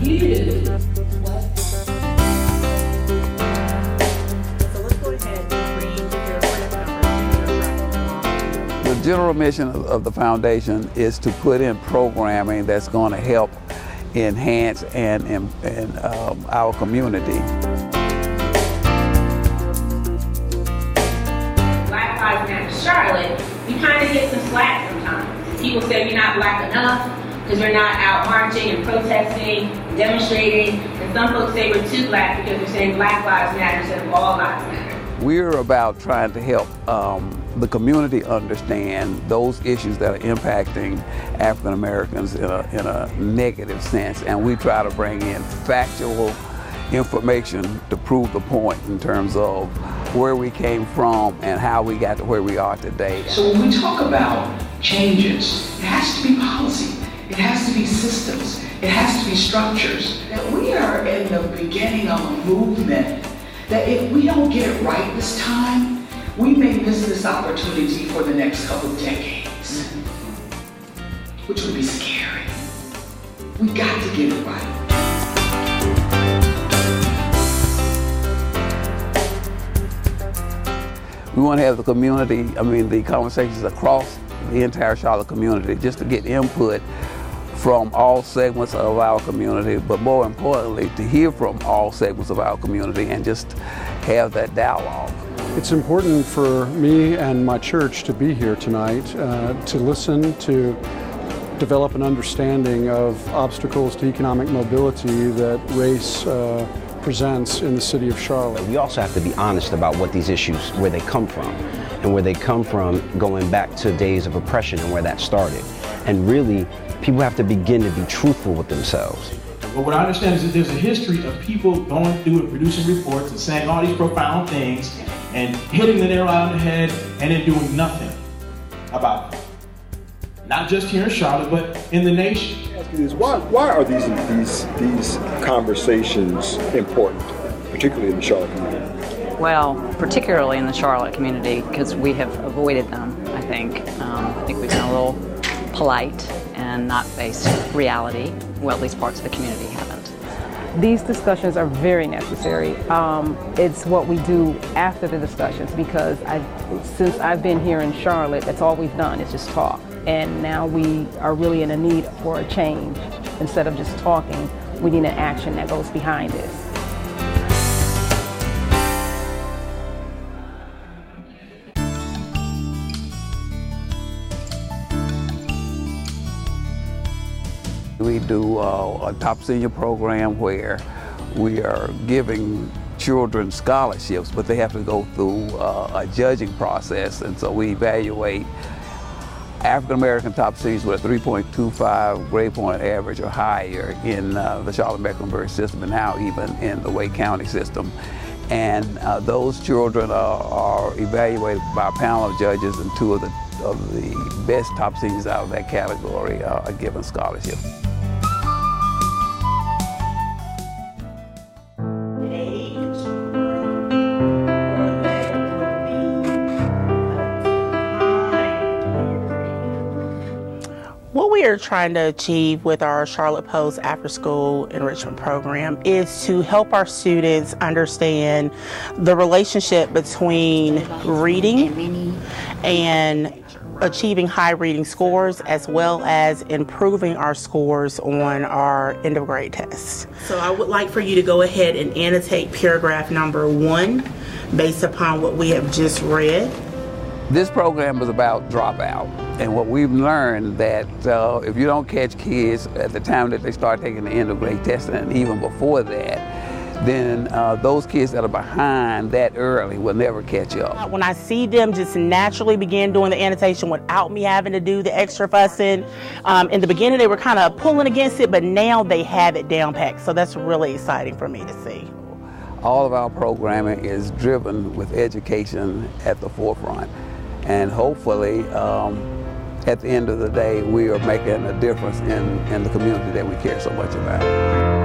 you. What? So let's go ahead and read your number. The general mission of the foundation is to put in programming that's going to help enhance and our community. Black Lives Matter Charlotte, we kind of get some slack sometimes. People say we're not black enough because we're not out marching and protesting, demonstrating, and some folks say we're too black because we're saying Black Lives Matter instead of all lives matter. We're about trying to help the community understand those issues that are impacting African Americans in a negative sense, and we try to bring in factual information to prove the point in terms of where we came from and how we got to where we are today. So when we talk about changes, it has to be policy, it has to be systems, it has to be structures. That we are in the beginning of a movement that if we don't get it right this time, we may miss this opportunity for the next couple of decades, which would be scary. We got to get it right. We want to have the community, the conversations across the entire Charlotte community, just to get input from all segments of our community, but more importantly, to hear from all segments of our community and just have that dialogue. It's important for me and my church to be here tonight, to listen, to develop an understanding of obstacles to economic mobility that race presents in the city of Charlotte. We also have to be honest about what these issues, where they come from, and where they come from going back to days of oppression and where that started. And really, people have to begin to be truthful with themselves. But what I understand is that there's a history of people going through and producing reports and saying all these profound things and hitting the nail on the head and then doing nothing about it. Not just here in Charlotte, but in the nation. Why are these conversations important, particularly in the Charlotte community? Well, particularly in the Charlotte community, because we have avoided them, I think. I think we've been a little polite and not faced reality. Well, at least parts of the community haven't. These discussions are very necessary. It's what we do after the discussions, because since I've been here in Charlotte, that's all we've done is just talk. And now we are really in a need for a change. Instead of just talking, we need an action that goes behind this. We do a top senior program where we are giving children scholarships, but they have to go through a judging process, and so we evaluate African American top seniors with a 3.25 grade point average or higher in the Charlotte-Mecklenburg system, and now even in the Wake County system. And those children are evaluated by a panel of judges, and two of the best top seniors out of that category are given scholarships. What we are trying to achieve with our Charlotte Post After School Enrichment Program is to help our students understand the relationship between reading and achieving high reading scores, as well as improving our scores on our end of grade tests. So I would like for you to go ahead and annotate paragraph number 1 based upon what we have just read. This program is about dropout, and what we've learned that if you don't catch kids at the time that they start taking the end of grade testing, and even before that, then those kids that are behind that early will never catch up. When I see them just naturally begin doing the annotation without me having to do the extra fussing, in the beginning they were kind of pulling against it, but now they have it down packed, so that's really exciting for me to see. All of our programming is driven with education at the forefront. And hopefully, at the end of the day, we are making a difference in the community that we care so much about.